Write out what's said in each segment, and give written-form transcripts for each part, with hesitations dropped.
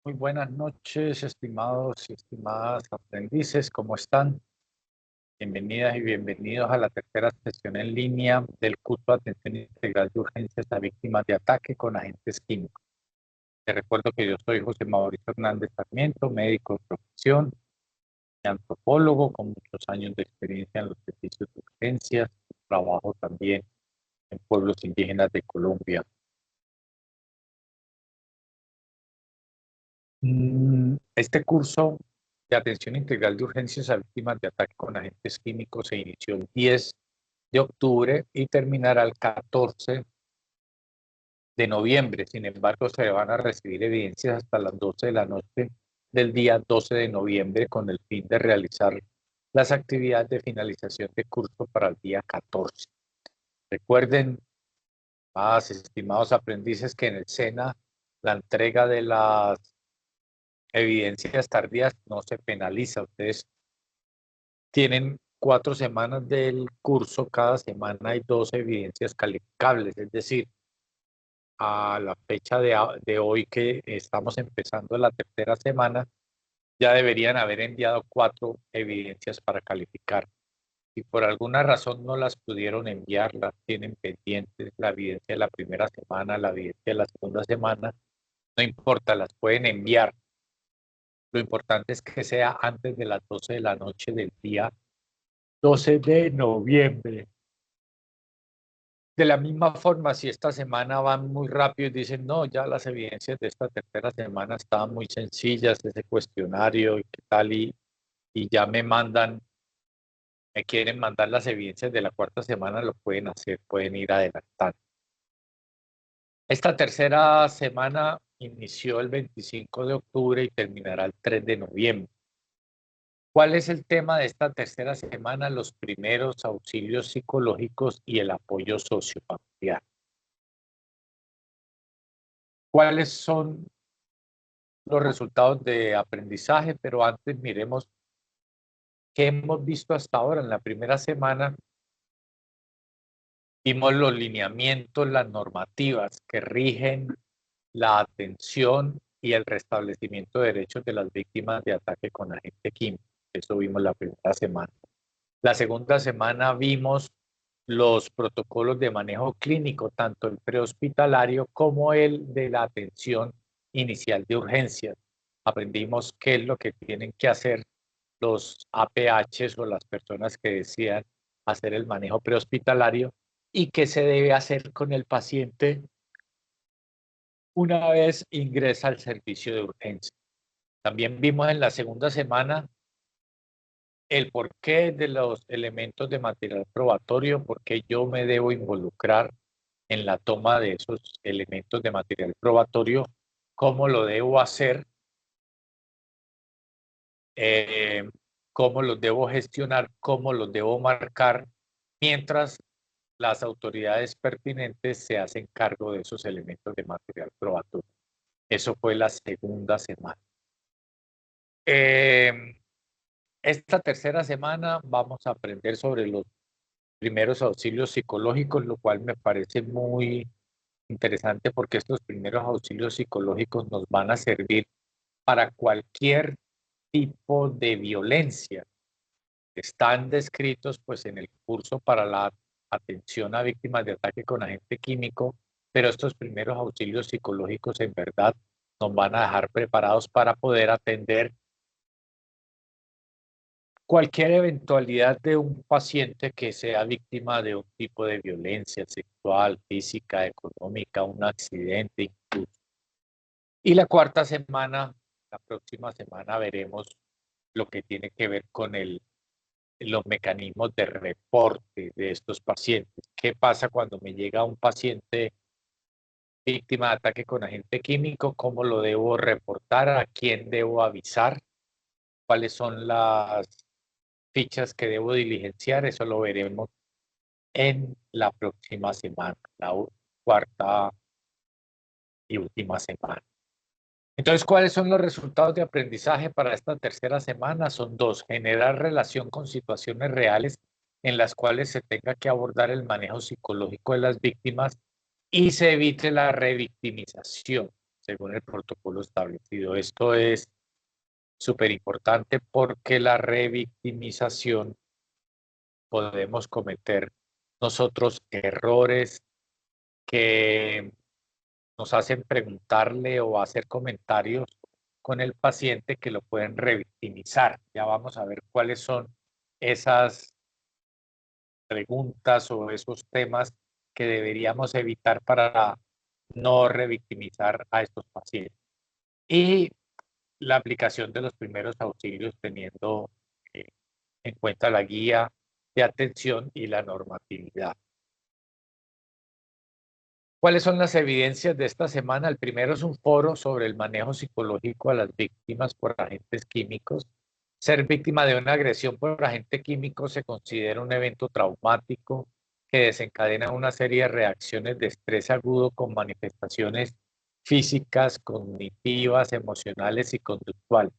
Muy buenas noches, estimados y estimadas aprendices, ¿cómo están? Bienvenidas y bienvenidos a la tercera sesión en línea del curso de Atención Integral de Urgencias a Víctimas de Ataque con Agentes Químicos. Te recuerdo que yo soy José Mauricio Hernández Sarmiento, médico de profesión y antropólogo con muchos años de experiencia en los servicios de urgencias. Trabajo también en pueblos indígenas de Colombia. Este curso de atención integral de urgencias a víctimas de ataque con agentes químicos se inició el 10 de octubre y terminará el 14 de noviembre. Sin embargo, se van a recibir evidencias hasta las 12 de la noche del día 12 de noviembre con el fin de realizar las actividades de finalización de curso para el día 14. Recuerden, más estimados aprendices, que en el SENA la entrega de las evidencias tardías no se penaliza. Ustedes tienen 4 semanas del curso, cada semana hay 12 evidencias calificables, es decir, a la fecha de hoy que estamos empezando la tercera semana, ya deberían haber enviado 4 evidencias para calificar. Si por alguna razón no las pudieron enviar, las tienen pendientes, la evidencia de la primera semana, la evidencia de la segunda semana, no importa, las pueden enviar. Lo importante es que sea antes de las 12 de la noche del día 12 de noviembre. De la misma forma, si esta semana van muy rápido y dicen, no, ya las evidencias de esta tercera semana estaban muy sencillas, ese cuestionario y qué tal, y ya me quieren mandar las evidencias de la cuarta semana, lo pueden hacer, pueden ir adelantando. Esta tercera semana inició el 25 de octubre y terminará el 3 de noviembre. ¿Cuál es el tema de esta tercera semana? Los primeros auxilios psicológicos y el apoyo sociofamiliar. ¿Cuáles son los resultados de aprendizaje? Pero antes miremos qué hemos visto hasta ahora. En la primera semana vimos los lineamientos, las normativas que rigen la atención y el restablecimiento de derechos de las víctimas de ataque con agente químico. Eso vimos la primera semana. La segunda semana vimos los protocolos de manejo clínico, tanto el prehospitalario como el de la atención inicial de urgencias. Aprendimos qué es lo que tienen que hacer los APHs o las personas que decidan hacer el manejo prehospitalario y qué se debe hacer con el paciente una vez ingresa al servicio de urgencia. También vimos en la segunda semana el porqué de los elementos de material probatorio, por qué yo me debo involucrar en la toma de esos elementos de material probatorio, cómo lo debo hacer, eh, cómo los debo gestionar, cómo los debo marcar, mientras las autoridades pertinentes se hacen cargo de esos elementos de material probatorio. Eso fue la segunda semana. Esta tercera semana vamos a aprender sobre los primeros auxilios psicológicos, lo cual me parece muy interesante porque estos primeros auxilios psicológicos nos van a servir para cualquier tipo de violencia. Están descritos pues en el curso para la atención a víctimas de ataque con agente químico, pero estos primeros auxilios psicológicos en verdad nos van a dejar preparados para poder atender cualquier eventualidad de un paciente que sea víctima de un tipo de violencia sexual, física, económica, un accidente incluso. Y la cuarta semana, la próxima semana, veremos lo que tiene que ver con los mecanismos de reporte de estos pacientes. ¿Qué pasa cuando me llega un paciente víctima de ataque con agente químico? ¿Cómo lo debo reportar? ¿A quién debo avisar? ¿Cuáles son las fichas que debo diligenciar? Eso lo veremos en la próxima semana, la cuarta y última semana. Entonces, ¿cuáles son los resultados de aprendizaje para esta tercera semana? Son 2: generar relación con situaciones reales en las cuales se tenga que abordar el manejo psicológico de las víctimas y se evite la revictimización. según el protocolo establecido. Esto es súper importante porque la revictimización podemos cometer nosotros errores que nos hacen preguntarle o hacer comentarios con el paciente que lo pueden revictimizar. Ya vamos a ver cuáles son esas preguntas o esos temas que deberíamos evitar para no revictimizar a estos pacientes. Y la aplicación de los primeros auxilios teniendo en cuenta la guía de atención y la normatividad. ¿Cuáles son las evidencias de esta semana? El primero es un foro sobre el manejo psicológico a las víctimas por agentes químicos. Ser víctima de una agresión por agente químico se considera un evento traumático que desencadena una serie de reacciones de estrés agudo con manifestaciones físicas, cognitivas, emocionales y conductuales.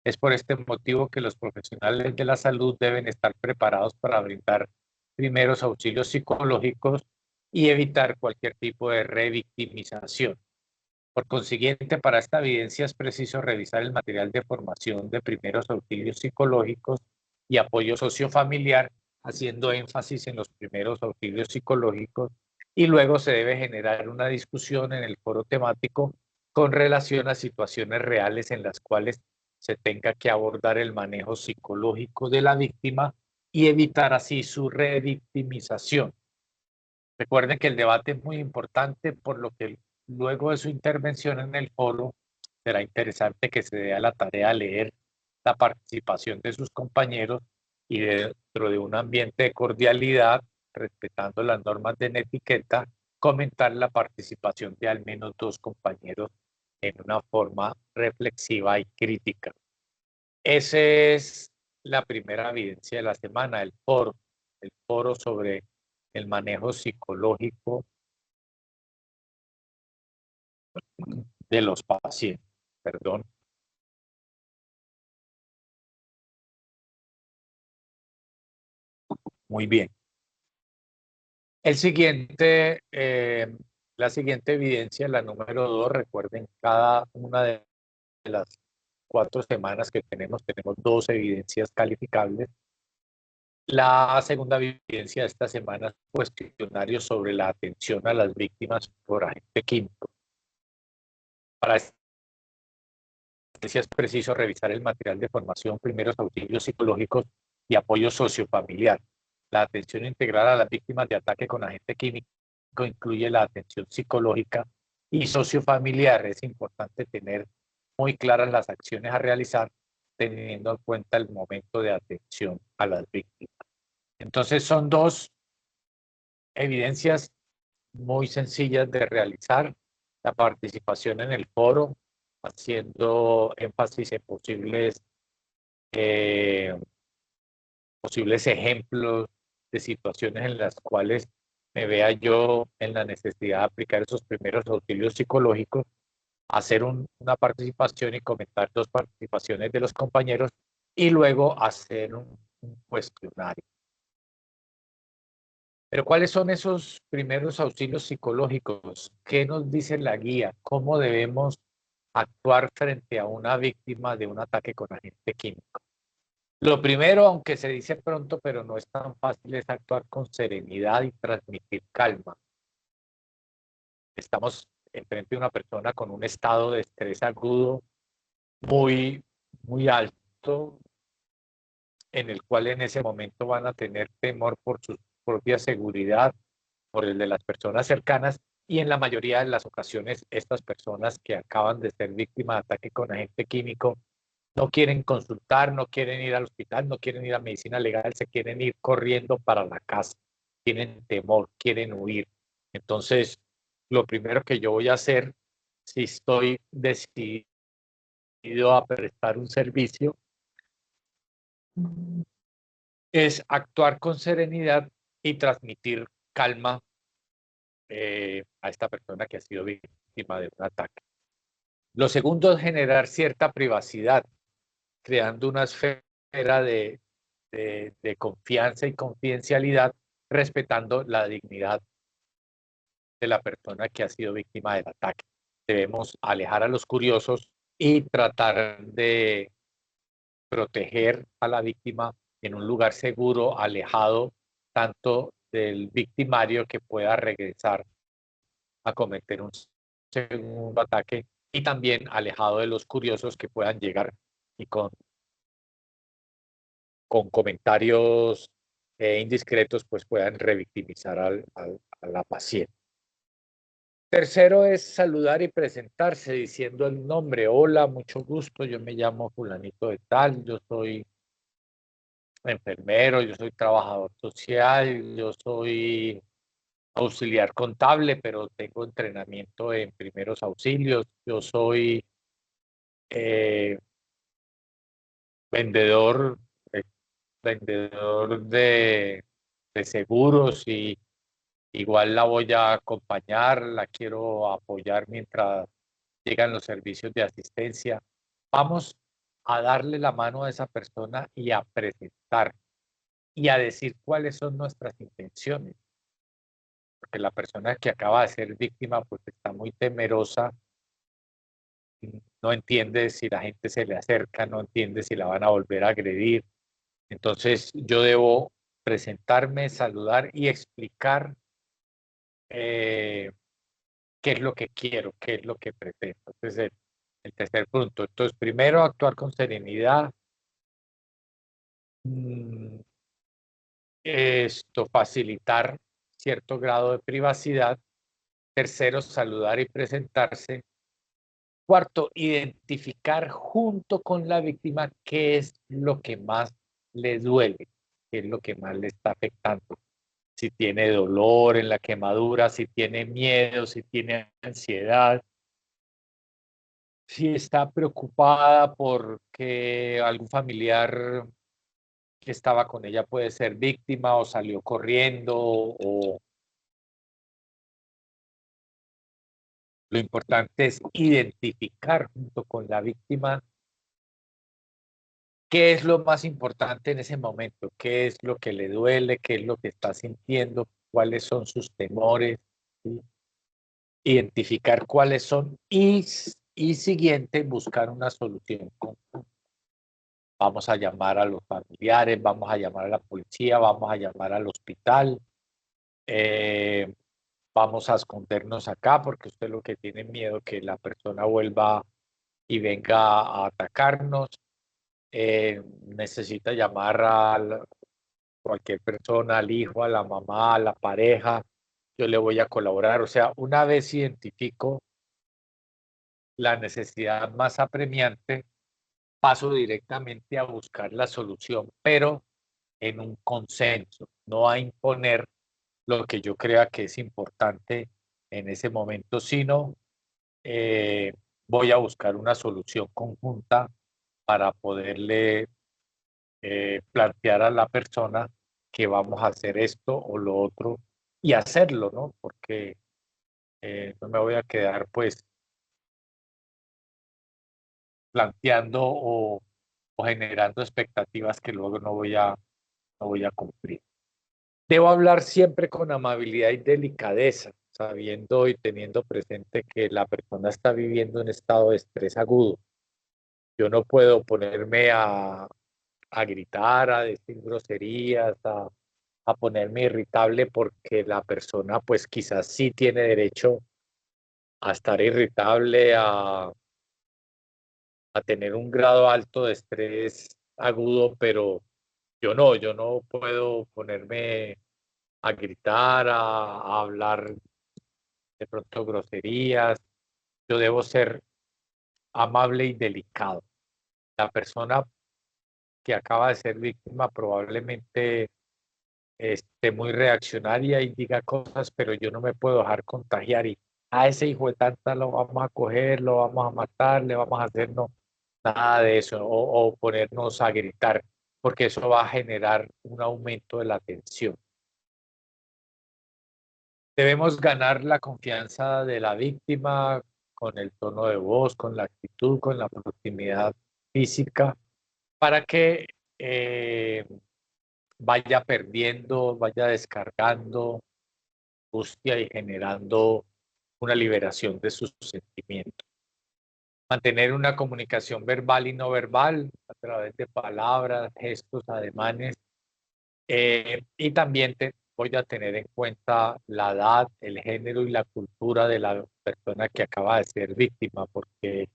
Es por este motivo que los profesionales de la salud deben estar preparados para brindar primeros auxilios psicológicos y evitar cualquier tipo de revictimización. Por consiguiente, para esta evidencia es preciso revisar el material de formación de primeros auxilios psicológicos y apoyo sociofamiliar, haciendo énfasis en los primeros auxilios psicológicos, y luego se debe generar una discusión en el foro temático con relación a situaciones reales en las cuales se tenga que abordar el manejo psicológico de la víctima y evitar así su revictimización. Recuerden que el debate es muy importante, por lo que luego de su intervención en el foro será interesante que se dé a la tarea de leer la participación de sus compañeros y dentro de un ambiente de cordialidad, respetando las normas de etiqueta, comentar la participación de al menos 2 compañeros en una forma reflexiva y crítica. Esa es la primera evidencia de la semana, el foro sobre el manejo psicológico de los pacientes. Perdón. Muy bien. La siguiente evidencia, la número 2, recuerden, cada una de las 4 semanas que tenemos 2 evidencias calificables. La segunda evidencia de esta semana es un cuestionario sobre la atención a las víctimas por agente químico. Para esta evidencia es preciso revisar el material de formación, primeros auxilios psicológicos y apoyo sociofamiliar. La atención integral a las víctimas de ataque con agente químico incluye la atención psicológica y sociofamiliar. Es importante tener muy claras las acciones a realizar, teniendo en cuenta el momento de atención a las víctimas. Entonces son 2 evidencias muy sencillas de realizar: la participación en el foro, haciendo énfasis en posibles ejemplos de situaciones en las cuales me vea yo en la necesidad de aplicar esos primeros auxilios psicológicos, hacer una participación y comentar 2 participaciones de los compañeros y luego hacer un cuestionario. Pero ¿cuáles son esos primeros auxilios psicológicos? ¿Qué nos dice la guía? ¿Cómo debemos actuar frente a una víctima de un ataque con agente químico? Lo primero, aunque se dice pronto, pero no es tan fácil, es actuar con serenidad y transmitir calma. Estamos enfrente de una persona con un estado de estrés agudo muy, muy alto, en el cual en ese momento van a tener temor por su propia seguridad, por el de las personas cercanas, y en la mayoría de las ocasiones estas personas que acaban de ser víctimas de ataque con agente químico no quieren consultar, no quieren ir al hospital, no quieren ir a medicina legal, se quieren ir corriendo para la casa, tienen temor, quieren huir. Entonces, lo primero que yo voy a hacer, si estoy decidido a prestar un servicio, es actuar con serenidad y transmitir calma a esta persona que ha sido víctima de un ataque. Lo segundo es generar cierta privacidad, creando una esfera de confianza y confidencialidad, respetando la dignidad de la persona que ha sido víctima del ataque. debemos alejar a los curiosos y tratar de proteger a la víctima en un lugar seguro, alejado tanto del victimario que pueda regresar a cometer un segundo ataque y también alejado de los curiosos que puedan llegar y con comentarios indiscretos pues puedan revictimizar a la paciente. Tercero es saludar y presentarse diciendo el nombre. Hola, mucho gusto, yo me llamo fulanito de tal, yo soy enfermero, yo soy trabajador social, yo soy auxiliar contable, pero tengo entrenamiento en primeros auxilios, yo soy eh, vendedor, eh, vendedor de seguros y igual la voy a acompañar, la quiero apoyar mientras llegan los servicios de asistencia. Vamos a darle la mano a esa persona y a presentar y a decir cuáles son nuestras intenciones, porque la persona que acaba de ser víctima pues está muy temerosa, no entiende si la gente se le acerca, no entiende si la van a volver a agredir. Entonces yo debo presentarme, saludar y explicar qué es lo que quiero, qué es lo que pretendo. Entonces el tercer punto. Entonces primero actuar con serenidad, facilitar cierto grado de privacidad. Tercero, saludar y presentarse. Cuarto, identificar junto con la víctima qué es lo que más le duele, qué es lo que más le está afectando. Si tiene dolor en la quemadura, si tiene miedo, si tiene ansiedad, si está preocupada porque algún familiar que estaba con ella puede ser víctima o salió corriendo o lo importante es identificar junto con la víctima qué es lo más importante en ese momento, qué es lo que le duele, qué es lo que está sintiendo, cuáles son sus temores, ¿sí? Identificar cuáles son y siguiente, buscar una solución conjunta. Vamos a llamar a los familiares, vamos a llamar a la policía, vamos a llamar al hospital, eh, vamos a escondernos acá porque usted lo que tiene miedo que la persona vuelva y venga a atacarnos. Necesita llamar a cualquier persona, al hijo, a la mamá, a la pareja, yo le voy a colaborar. O sea, una vez identifico la necesidad más apremiante, paso directamente a buscar la solución, pero en un consenso, no a imponer lo que yo crea que es importante en ese momento, sino eh, voy a buscar una solución conjunta para poderle plantear a la persona que vamos a hacer esto o lo otro y hacerlo, ¿no? Porque no me voy a quedar pues planteando o generando expectativas que luego no voy a cumplir. Debo hablar siempre con amabilidad y delicadeza, sabiendo y teniendo presente que la persona está viviendo un estado de estrés agudo. Yo no puedo ponerme a gritar, a decir groserías, a ponerme irritable porque la persona pues quizás sí tiene derecho a estar irritable, a tener un grado alto de estrés agudo, pero yo no puedo ponerme a gritar, a hablar de pronto groserías, yo debo ser amable y delicado. La persona que acaba de ser víctima probablemente esté muy reaccionaria y diga cosas, pero yo no me puedo dejar contagiar y a ese hijo de tanta lo vamos a coger, lo vamos a matar, le vamos a hacer no, nada de eso, o ponernos a gritar, porque eso va a generar un aumento de la tensión. Debemos ganar la confianza de la víctima con el tono de voz, con la actitud, con la proximidad física, para que vaya perdiendo, vaya descargando angustia y generando una liberación de sus sentimientos. Mantener una comunicación verbal y no verbal a través de palabras, gestos, ademanes. Y también voy a tener en cuenta la edad, el género y la cultura de la persona que acaba de ser víctima, porque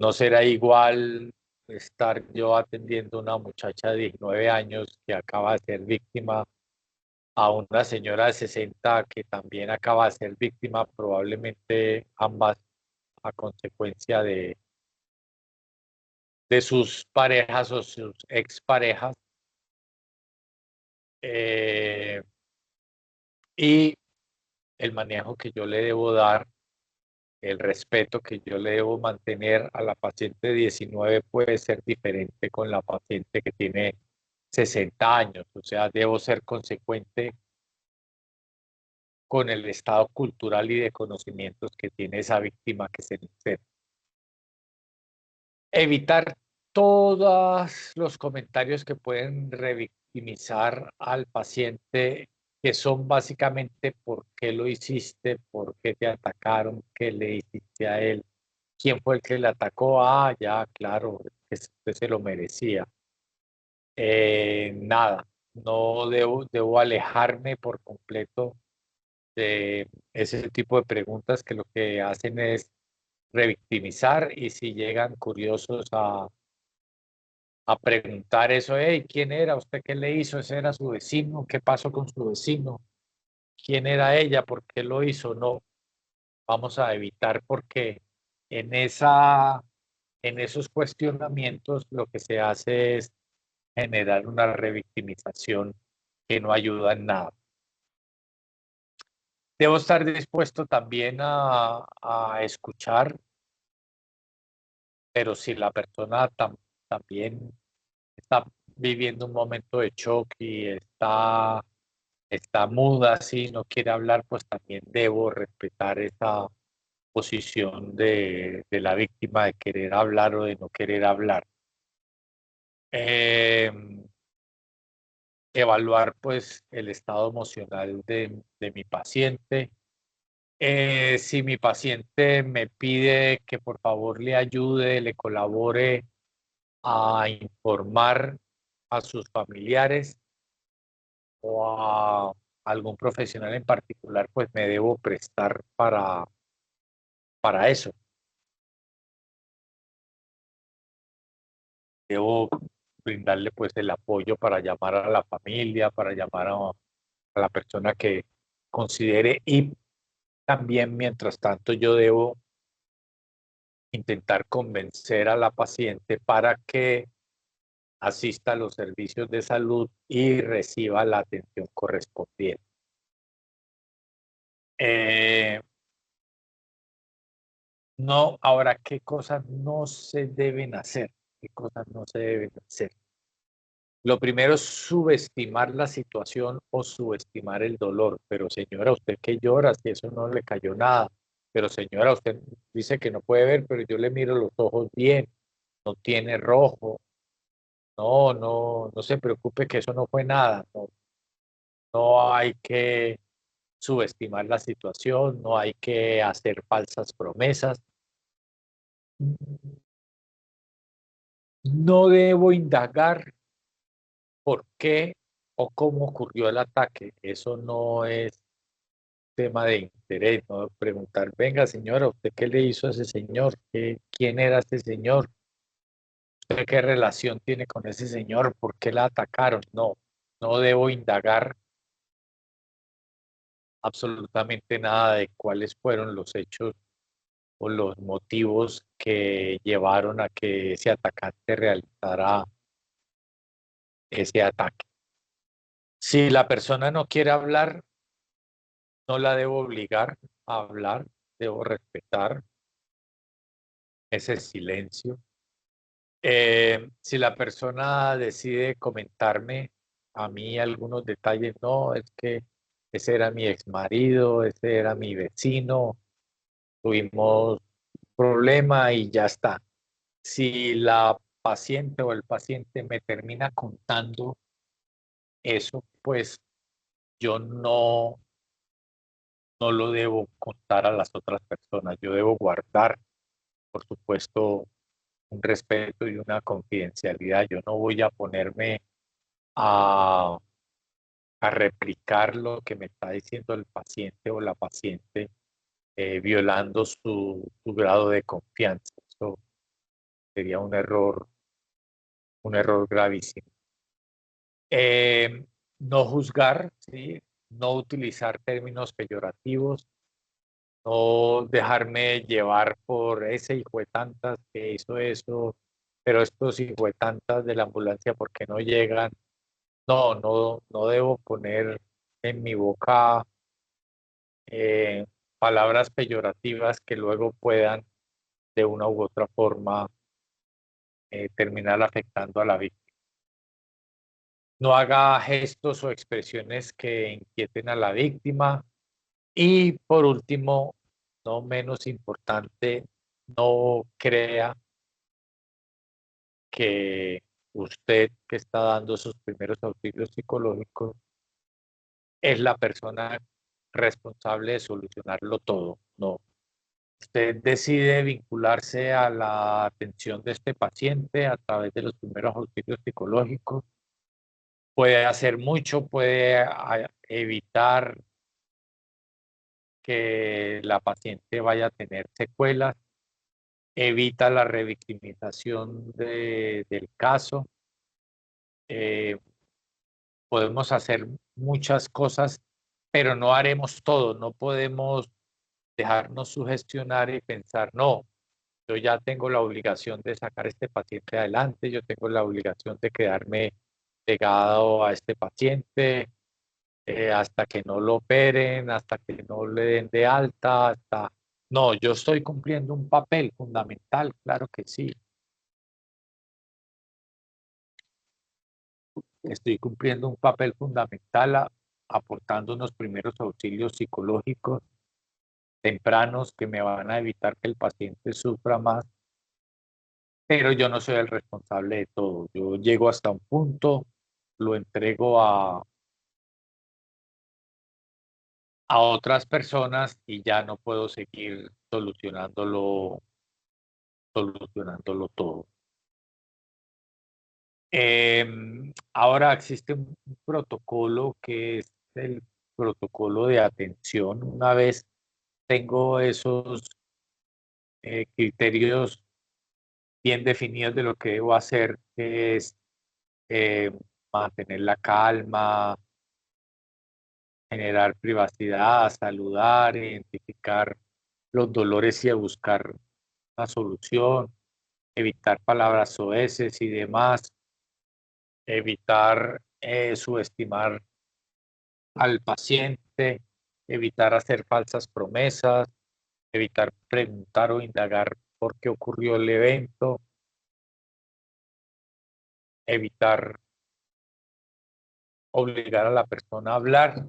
no será igual estar yo atendiendo a una muchacha de 19 años que acaba de ser víctima a una señora de 60 que también acaba de ser víctima, probablemente ambas a consecuencia de sus parejas o sus exparejas. Y el manejo que yo le debo dar, el respeto que yo le debo mantener a la paciente de 19 puede ser diferente con la paciente que tiene 60 años. O sea, debo ser consecuente con el estado cultural y de conocimientos que tiene esa víctima que se necesita. Evitar todos los comentarios que pueden revictimizar al paciente, que son básicamente por qué lo hiciste, por qué te atacaron, qué le hiciste a él, quién fue el que le atacó, ah, ya, claro, que usted se lo merecía. Nada, no debo alejarme por completo de ese tipo de preguntas que lo que hacen es revictimizar, y si llegan curiosos a preguntar eso, hey, ¿quién era? ¿Usted qué le hizo? ¿Ese era su vecino? ¿Qué pasó con su vecino? ¿Quién era ella? ¿Por qué lo hizo? No, vamos a evitar, porque en en esos cuestionamientos lo que se hace es generar una revictimización que no ayuda en nada. Debo estar dispuesto también a escuchar, pero si la persona también está viviendo un momento de shock y está muda, si no quiere hablar, pues también debo respetar esa posición de la víctima de querer hablar o de no querer hablar. Eh, Evaluar pues el estado emocional de mi paciente. Si mi paciente me pide que por favor le ayude, le colabore a informar a sus familiares o a algún profesional en particular, pues me debo prestar para eso. Debo brindarle pues el apoyo para llamar a la familia, para llamar a la persona que considere, y también mientras tanto yo debo intentar convencer a la paciente para que asista a los servicios de salud y reciba la atención correspondiente. Eh, no, ahora, ¿qué cosas no se deben hacer? ¿Qué cosas no se deben hacer? Lo primero es subestimar la situación o subestimar el dolor. Pero señora, ¿usted qué llora si eso no le cayó nada? Pero señora, usted dice que no puede ver, pero yo le miro los ojos bien, no tiene rojo. No se preocupe que eso no fue nada. No, no hay que subestimar la situación, no hay que hacer falsas promesas. No debo indagar por qué o cómo ocurrió el ataque. Eso no es tema de interés, no preguntar, venga señora, ¿usted qué le hizo a ese señor? ¿Quién era ese señor? ¿Usted qué relación tiene con ese señor? ¿Por qué la atacaron? No, no debo indagar absolutamente nada de cuáles fueron los hechos o los motivos que llevaron a que ese atacante realizara ese ataque. Si la persona no quiere hablar, no la debo obligar a hablar, debo respetar ese silencio. Si la persona decide comentarme a mí algunos detalles, no, es que ese era mi exmarido, ese era mi vecino, tuvimos problema y ya está. Si la paciente o el paciente me termina contando eso, pues yo no lo debo contar a las otras personas. Yo debo guardar, por supuesto, un respeto y una confidencialidad. Yo no voy a ponerme a, a replicar lo que me está diciendo el paciente o la paciente, violando su grado de confianza. Eso sería un error gravísimo. No juzgar, ¿sí? No utilizar términos peyorativos, no dejarme llevar por ese hijo de tantas que hizo eso, pero estos hijo de tantas de la ambulancia, ¿por qué no llegan? No debo poner en mi boca eh, palabras peyorativas que luego puedan de una u otra forma terminar afectando a la víctima. No haga gestos o expresiones que inquieten a la víctima. Y por último, no menos importante, no crea que usted que está dando sus primeros auxilios psicológicos es la persona responsable de solucionarlo todo. No. Usted decide vincularse a la atención de este paciente a través de los primeros auxilios psicológicos. Puede hacer mucho, puede evitar que la paciente vaya a tener secuelas, evita la revictimización del caso. Eh, Podemos hacer muchas cosas, pero no haremos todo. No podemos dejarnos sugestionar y pensar, no, yo ya tengo la obligación de sacar a este paciente adelante, yo tengo la obligación de quedarme pegado a este paciente hasta que no lo operen, hasta que no le den de alta, hasta... No, yo estoy cumpliendo un papel fundamental, claro que sí. Estoy cumpliendo un papel fundamental aportando unos primeros auxilios psicológicos tempranos que me van a evitar que el paciente sufra más, pero yo no soy el responsable de todo. Yo llego hasta un punto, lo entrego a otras personas y ya no puedo seguir solucionándolo todo. Ahora existe un protocolo que es el protocolo de atención. Una vez tengo esos criterios bien definidos de lo que debo hacer, que es eh, mantener la calma, generar privacidad, saludar, identificar los dolores y buscar una solución, evitar palabras soeces y demás, evitar subestimar al paciente, evitar hacer falsas promesas, evitar preguntar o indagar por qué ocurrió el evento, evitar obligar a la persona a hablar,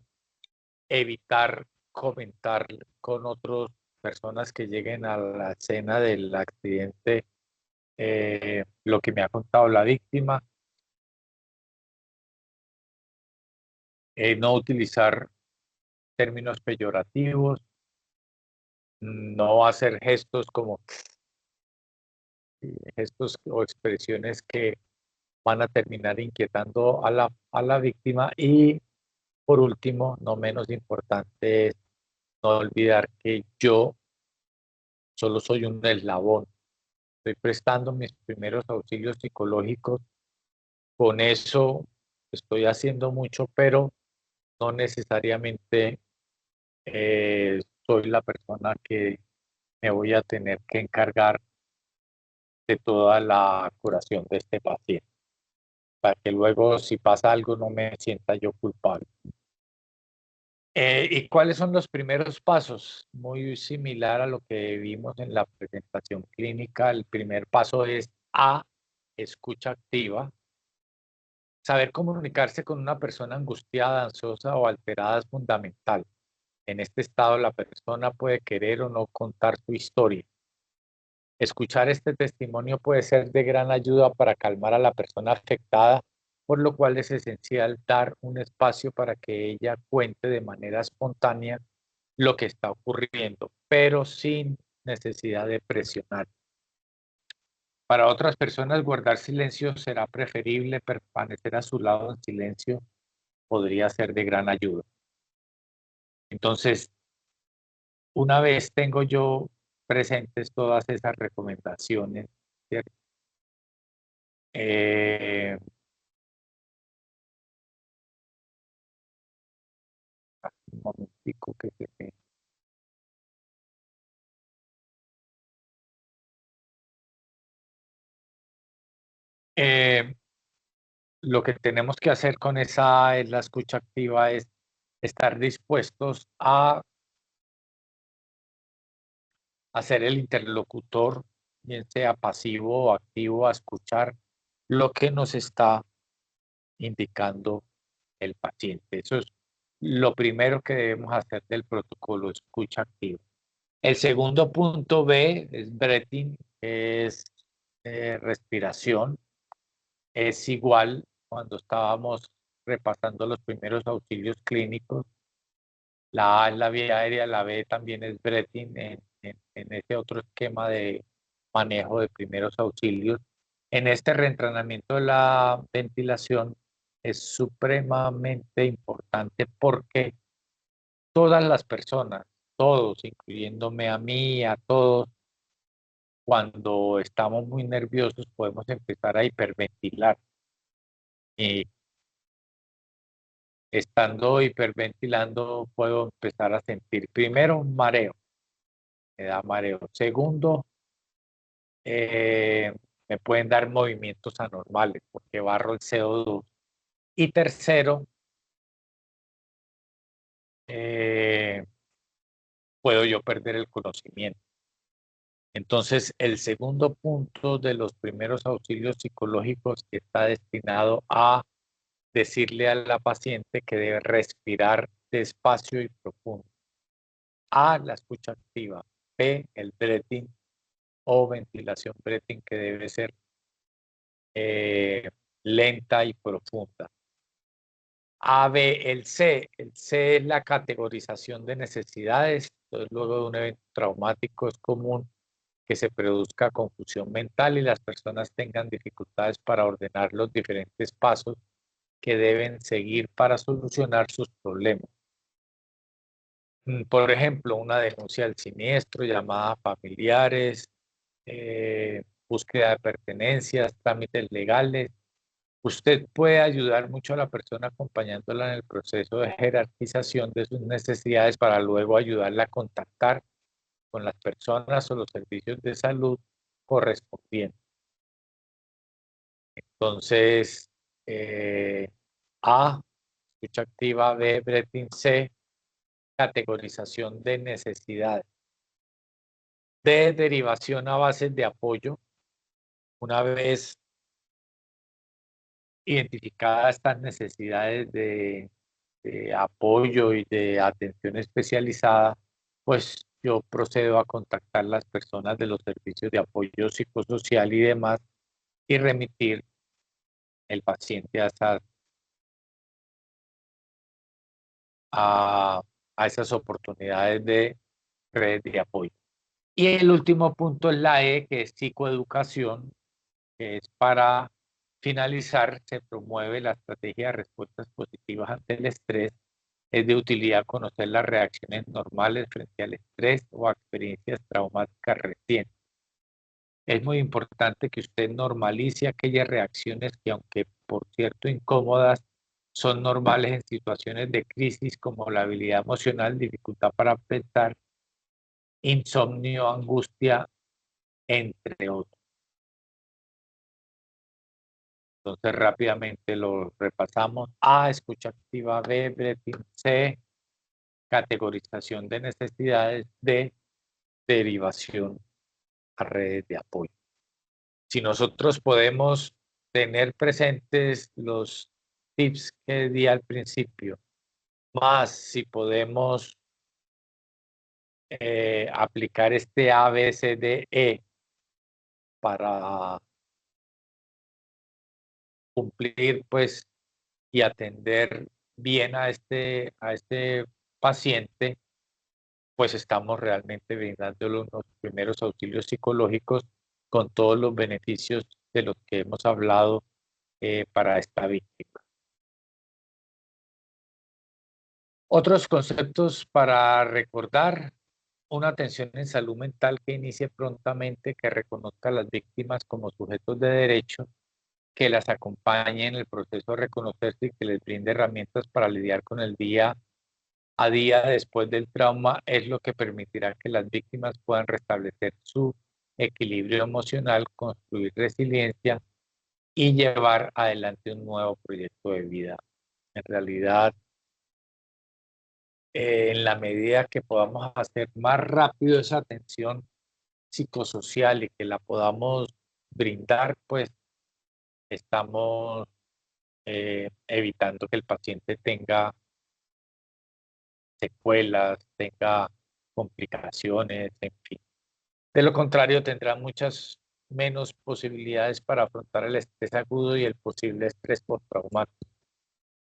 evitar comentar con otras personas que lleguen a la escena del accidente lo que me ha contado la víctima, no utilizar términos peyorativos, no hacer gestos como gestos o expresiones que van a terminar inquietando a la víctima y por último, no menos importante, es no olvidar que yo solo soy un eslabón. Estoy prestando mis primeros auxilios psicológicos. Con eso estoy haciendo mucho, pero no necesariamente soy la persona que me voy a tener que encargar de toda la curación de este paciente, para que luego si pasa algo no me sienta yo culpable. ¿Y cuáles son los primeros pasos? Muy similar a lo que vimos en la presentación clínica. El primer paso es A, escucha activa. Saber comunicarse con una persona angustiada, ansiosa o alterada es fundamental. En este estado la persona puede querer o no contar su historia. Escuchar este testimonio puede ser de gran ayuda para calmar a la persona afectada, por lo cual es esencial dar un espacio para que ella cuente de manera espontánea lo que está ocurriendo, pero sin necesidad de presionar. Para otras personas, guardar silencio será preferible, permanecer a su lado en silencio podría ser de gran ayuda. Entonces, una vez tengo yo presentes todas esas recomendaciones, ¿cierto? Un momentico que se... Lo que tenemos que hacer con esa es la escucha activa, es estar dispuestos a ser el interlocutor, bien sea pasivo o activo, a escuchar lo que nos está indicando el paciente. Eso es lo primero que debemos hacer del protocolo, escucha activa. El segundo punto B es breathing, es respiración. Es igual cuando estábamos repasando los primeros auxilios clínicos. La A es la vía aérea, la B también es breathing en ese otro esquema de manejo de primeros auxilios. En este reentrenamiento de la ventilación es supremamente importante porque todas las personas, todos, incluyéndome a mí, a todos, cuando estamos muy nerviosos podemos empezar a hiperventilar. Y estando hiperventilando puedo empezar a sentir primero un mareo, me da mareo. Segundo, me pueden dar movimientos anormales porque barro el CO2. Y tercero, puedo yo perder el conocimiento. Entonces, el segundo punto de los primeros auxilios psicológicos está destinado a decirle a la paciente que debe respirar despacio y profundo. A, la escucha activa. B, el breathing o ventilación breathing que debe ser lenta y profunda. A, B, el C. El C es la categorización de necesidades. Entonces, luego de un evento traumático es común que se produzca confusión mental y las personas tengan dificultades para ordenar los diferentes pasos que deben seguir para solucionar sus problemas. Por ejemplo, una denuncia al siniestro, llamadas a familiares, búsqueda de pertenencias, trámites legales. Usted puede ayudar mucho a la persona acompañándola en el proceso de jerarquización de sus necesidades para luego ayudarla a contactar con las personas o los servicios de salud correspondientes. Entonces, A, escucha activa, B, breathing, C, categorización de necesidades. D, derivación a bases de apoyo. Una vez identificadas estas necesidades de apoyo y de atención especializada, pues yo procedo a contactar las personas de los servicios de apoyo psicosocial y demás y remitir el paciente a, a esas oportunidades de red de apoyo. Y el último punto es la E, que es psicoeducación, que es para finalizar, se promueve la estrategia de respuestas positivas ante el estrés. Es de utilidad conocer las reacciones normales frente al estrés o a experiencias traumáticas recientes. Es muy importante que usted normalice aquellas reacciones que, aunque por cierto incómodas, son normales en situaciones de crisis como la habilidad emocional, dificultad para pensar, insomnio, angustia, entre otros. Entonces rápidamente lo repasamos. A, escucha activa. B, breathing. C, categorización de necesidades. D, derivación a redes de apoyo. Si nosotros podemos tener presentes los tips que di al principio, más si podemos aplicar este A, B, C, D, E para cumplir pues y atender bien a este paciente, pues estamos realmente brindando los primeros auxilios psicológicos con todos los beneficios de los que hemos hablado para esta víctima. Otros conceptos para recordar: una atención en salud mental que inicie prontamente, que reconozca a las víctimas como sujetos de derecho, que las acompañe en el proceso de reconocerse y que les brinde herramientas para lidiar con el día a día después del trauma, es lo que permitirá que las víctimas puedan restablecer su equilibrio emocional, construir resiliencia y llevar adelante un nuevo proyecto de vida. En realidad, en la medida que podamos hacer más rápido esa atención psicosocial y que la podamos brindar, pues estamos evitando que el paciente tenga secuelas, tenga complicaciones, en fin. De lo contrario, tendrá muchas menos posibilidades para afrontar el estrés agudo y el posible estrés postraumático,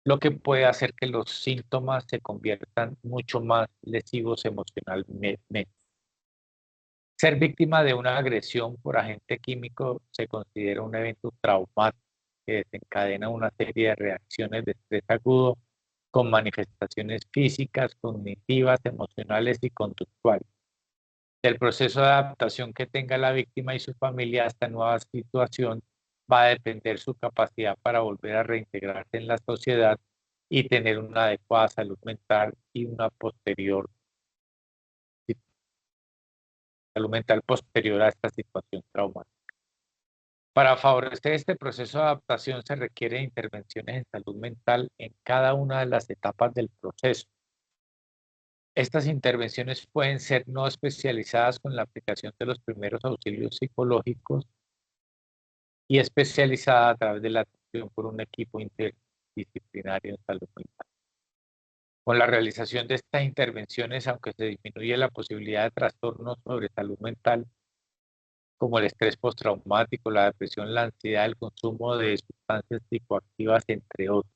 lo que puede hacer que los síntomas se conviertan mucho más lesivos emocionalmente. Ser víctima de una agresión por agente químico se considera un evento traumático que desencadena una serie de reacciones de estrés agudo con manifestaciones físicas, cognitivas, emocionales y conductuales. El proceso de adaptación que tenga la víctima y su familia a esta nueva situación va a depender su capacidad para volver a reintegrarse en la sociedad y tener una adecuada salud mental y una salud mental posterior a esta situación traumática. Para favorecer este proceso de adaptación se requieren intervenciones en salud mental en cada una de las etapas del proceso. Estas intervenciones pueden ser no especializadas con la aplicación de los primeros auxilios psicológicos y especializada a través de la atención por un equipo interdisciplinario en salud mental. Con la realización de estas intervenciones, aunque se disminuye la posibilidad de trastornos sobre salud mental, como el estrés postraumático, la depresión, la ansiedad, el consumo de sustancias psicoactivas, entre otros.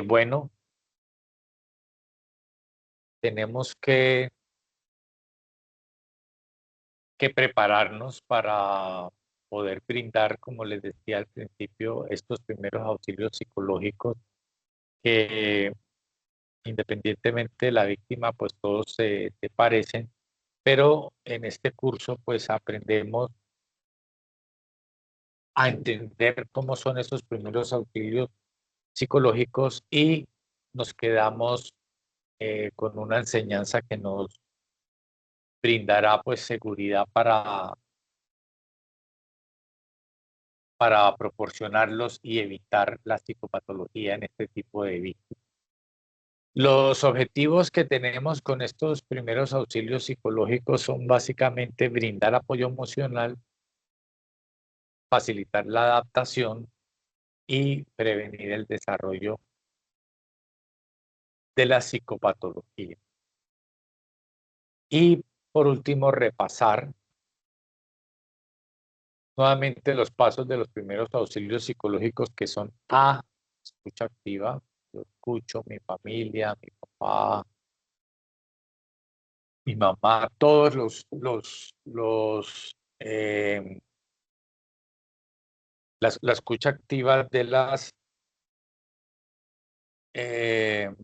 Bueno, tenemos que prepararnos para poder brindar, como les decía al principio, estos primeros auxilios psicológicos que independientemente de la víctima, pues todos se parecen, pero en este curso pues aprendemos a entender cómo son esos primeros auxilios psicológicos y nos quedamos con una enseñanza que nos brindará pues seguridad para proporcionarlos y evitar la psicopatología en este tipo de víctimas. Los objetivos que tenemos con estos primeros auxilios psicológicos son básicamente brindar apoyo emocional, facilitar la adaptación y prevenir el desarrollo de la psicopatología. Y por último, repasar nuevamente los pasos de los primeros auxilios psicológicos, que son A, escucha activa. Yo escucho mi familia, mi papá, mi mamá, todos la escucha activa de eh,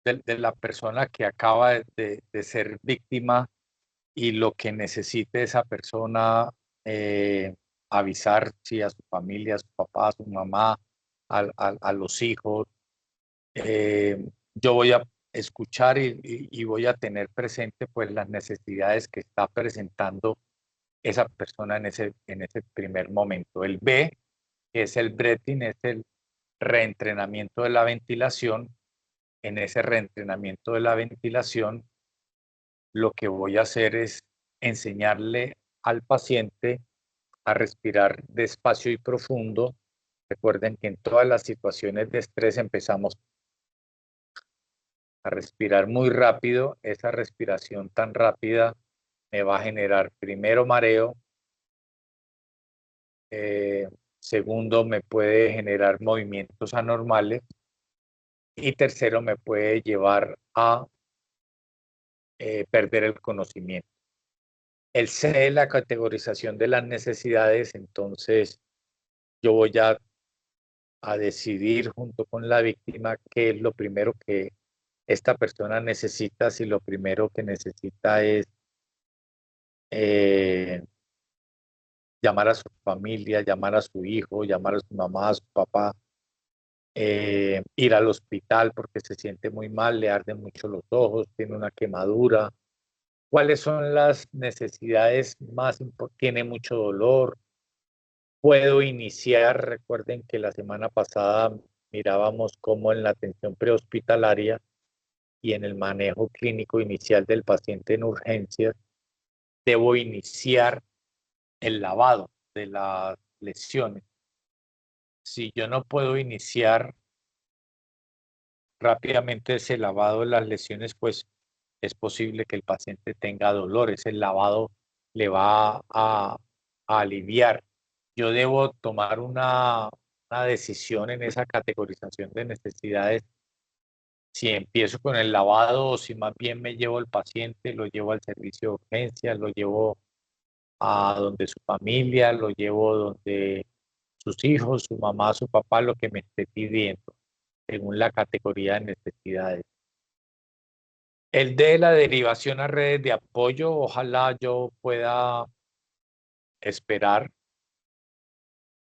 de la persona que acaba de ser víctima y lo que necesite esa persona, avisar sí, a su familia, a su papá, a su mamá, a los hijos. Yo voy a escuchar y voy a tener presente pues las necesidades que está presentando esa persona en ese primer momento. El B, que es el breathing, es el reentrenamiento de la ventilación. En ese reentrenamiento de la ventilación, lo que voy a hacer es enseñarle al paciente a respirar despacio y profundo. Recuerden que en todas las situaciones de estrés empezamos a respirar muy rápido. Esa respiración tan rápida me va a generar primero mareo, segundo me puede generar movimientos anormales y tercero me puede llevar a perder el conocimiento. El C, la categorización de las necesidades, entonces yo voy a decidir junto con la víctima qué es lo primero que esta persona necesita, si lo primero que necesita es llamar a su familia, llamar a su hijo, llamar a su mamá, a su papá, ir al hospital porque se siente muy mal, le arden mucho los ojos, tiene una quemadura. ¿Cuáles son las necesidades más importantes? Tiene mucho dolor. Puedo iniciar, recuerden que la semana pasada mirábamos cómo en la atención prehospitalaria y en el manejo clínico inicial del paciente en urgencias, debo iniciar el lavado de las lesiones. Si yo no puedo iniciar rápidamente ese lavado de las lesiones, pues es posible que el paciente tenga dolores. El lavado le va a aliviar. Yo debo tomar una decisión en esa categorización de necesidades. Si empiezo con el lavado o si más bien me llevo al paciente, lo llevo al servicio de urgencias, lo llevo a donde su familia, lo llevo donde sus hijos, su mamá, su papá, lo que me esté pidiendo, según la categoría de necesidades. El de la derivación a redes de apoyo, ojalá yo pueda esperar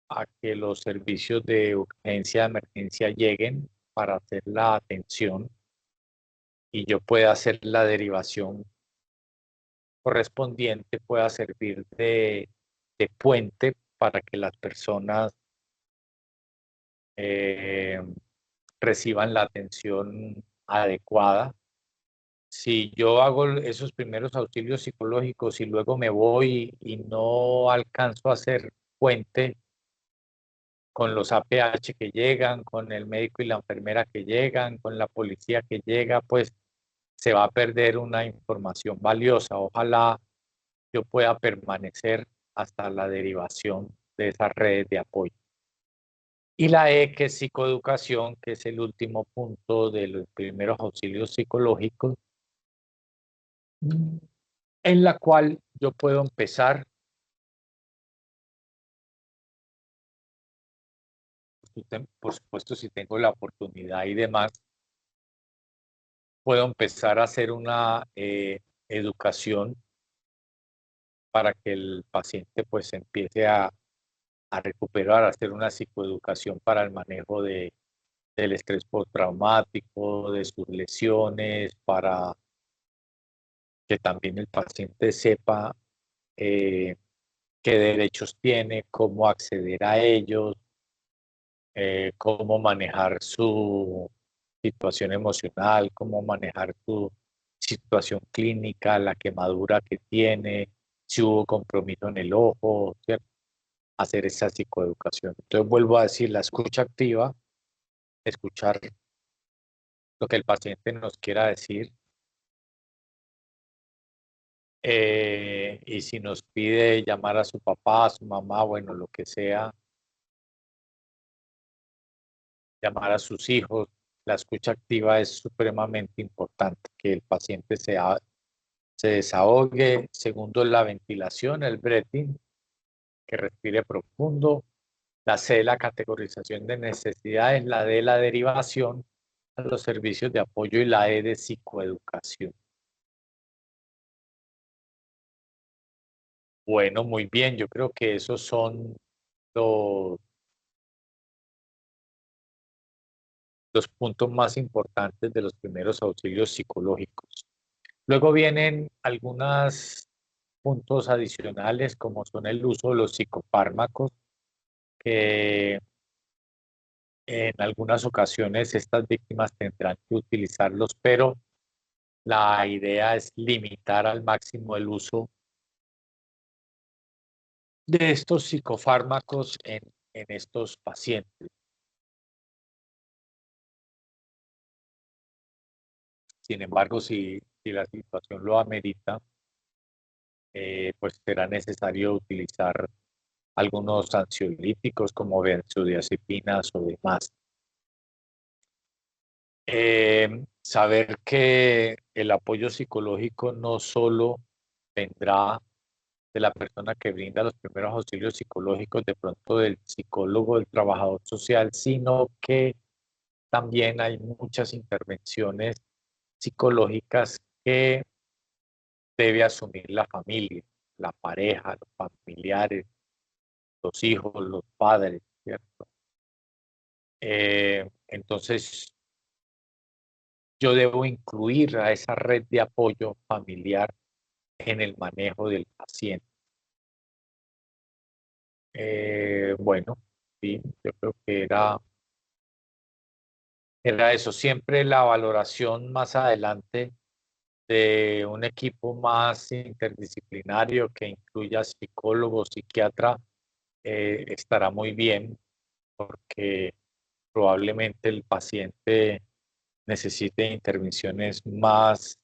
a que los servicios de urgencia, de emergencia lleguen para hacer la atención y yo pueda hacer la derivación correspondiente, pueda servir de puente para que las personas eh, reciban la atención adecuada. Si yo hago esos primeros auxilios psicológicos y luego me voy y no alcanzo a hacer puente con los APH que llegan, con el médico y la enfermera que llegan, con la policía que llega, pues se va a perder una información valiosa. Ojalá yo pueda permanecer hasta la derivación de esas redes de apoyo. Y la E, que es psicoeducación, que es el último punto de los primeros auxilios psicológicos, en la cual yo puedo empezar, por supuesto, si tengo la oportunidad y demás, puedo empezar a hacer una educación para que el paciente pues empiece a recuperar, a hacer una psicoeducación para el manejo del estrés postraumático, de sus lesiones, para que también el paciente sepa qué derechos tiene, cómo acceder a ellos, cómo manejar su situación emocional, cómo manejar su situación clínica, la quemadura que tiene, si hubo compromiso en el ojo, ¿cierto? Hacer esa psicoeducación. Entonces vuelvo a decir, la escucha activa, escuchar lo que el paciente nos quiera decir, y si nos pide llamar a su papá, a su mamá, bueno, lo que sea, llamar a sus hijos, la escucha activa es supremamente importante, que el paciente se desahogue. Segundo, la ventilación, el breathing, que respire profundo. La C, la categorización de necesidades. La D, la derivación a los servicios de apoyo. Y la E, de psicoeducación. Bueno, muy bien. Yo creo que esos son los, los puntos más importantes de los primeros auxilios psicológicos. Luego vienen algunos puntos adicionales, como son el uso de los psicofármacos, que en algunas ocasiones estas víctimas tendrán que utilizarlos, pero la idea es limitar al máximo el uso de estos psicofármacos en estos pacientes. Sin embargo, si la situación lo amerita, pues será necesario utilizar algunos ansiolíticos como benzodiazepinas o demás. Saber que el apoyo psicológico no solo vendrá de la persona que brinda los primeros auxilios psicológicos, de pronto del psicólogo, del trabajador social, sino que también hay muchas intervenciones psicológicas que debe asumir la familia, la pareja, los familiares, los hijos, los padres, ¿cierto? Entonces, yo debo incluir a esa red de apoyo familiar en el manejo del paciente. Bueno, sí, yo creo que era eso. Siempre la valoración más adelante de un equipo más interdisciplinario que incluya psicólogo, psiquiatra, estará muy bien porque probablemente el paciente necesite intervenciones más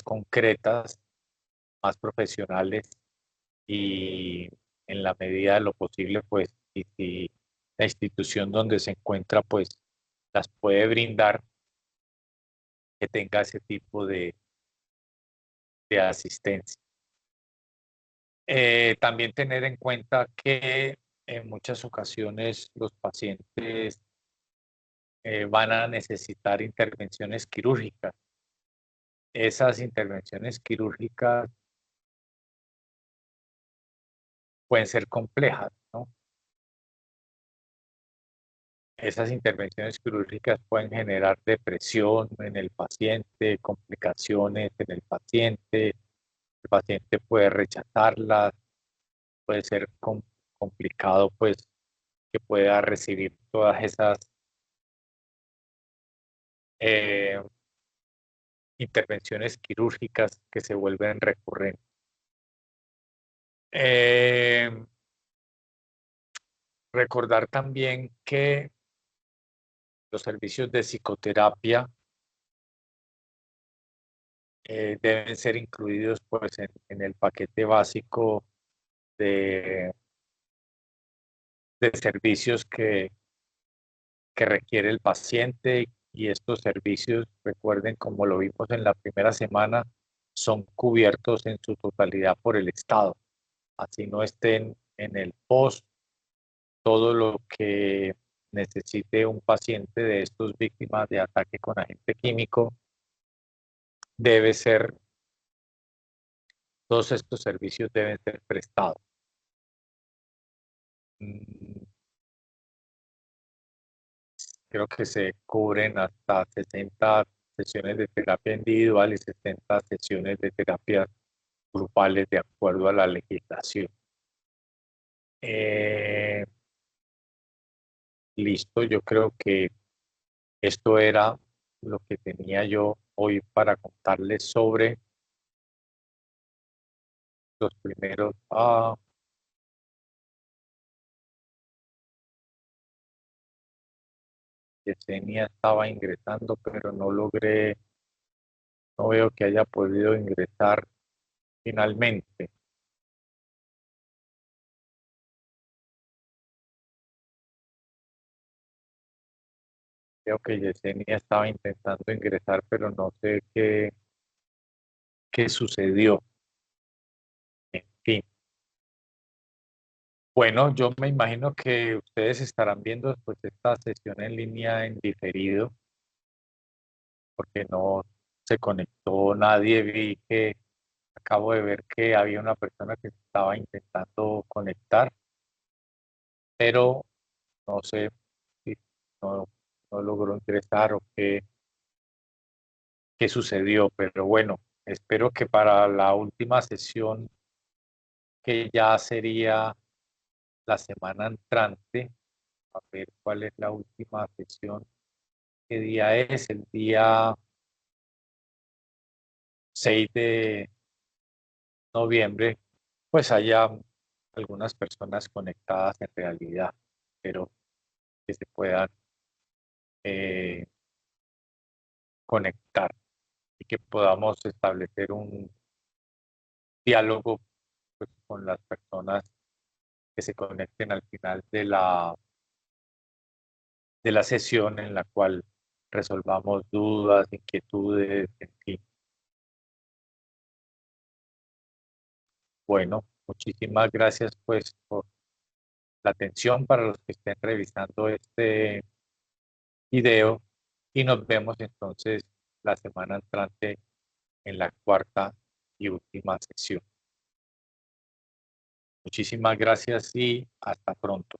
concretas, más profesionales y en la medida de lo posible, pues, y si la institución donde se encuentra, pues, las puede brindar, que tenga ese tipo de asistencia. También tener en cuenta que en muchas ocasiones los pacientes van a necesitar intervenciones quirúrgicas. Esas intervenciones quirúrgicas pueden ser complejas, ¿no? Esas intervenciones quirúrgicas pueden generar depresión en el paciente, complicaciones en el paciente puede rechazarlas, puede ser complicado pues que pueda recibir todas esas eh, intervenciones quirúrgicas que se vuelven recurrentes. Eh, Recordar también que los servicios de psicoterapia deben ser incluidos pues en el paquete básico de, de servicios que requiere el paciente y estos servicios, recuerden como lo vimos en la primera semana, son cubiertos en su totalidad por el Estado. Así no estén en el post, todo lo que necesite un paciente de estos víctimas de ataque con agente químico debe ser, todos estos servicios deben ser prestados. Creo que se cubren hasta 60 sesiones de terapia individual y 60 sesiones de terapia grupales de acuerdo a la legislación. Listo, yo creo que esto era lo que tenía yo hoy para contarles sobre los primeros. Yesenia estaba ingresando, pero no logré, no veo que haya podido ingresar finalmente. Creo que Yesenia estaba intentando ingresar, pero no sé qué sucedió. En fin. Bueno, yo me imagino que ustedes estarán viendo después esta sesión en línea en diferido, porque no se conectó nadie. Vi que acabo de ver que había una persona que estaba intentando conectar, pero no sé si no, no logró ingresar o qué sucedió. Pero bueno, espero que para la última sesión, que ya sería la semana entrante, a ver cuál es la última sesión, qué día es, el día 6 de noviembre, pues haya algunas personas conectadas en realidad, pero que se puedan eh, conectar y que podamos establecer un diálogo pues, con las personas que se conecten al final de la sesión en la cual resolvamos dudas, inquietudes, en fin. Bueno, muchísimas gracias pues por la atención para los que estén revisando este video y nos vemos entonces la semana entrante en la cuarta y última sesión. Muchísimas gracias y hasta pronto.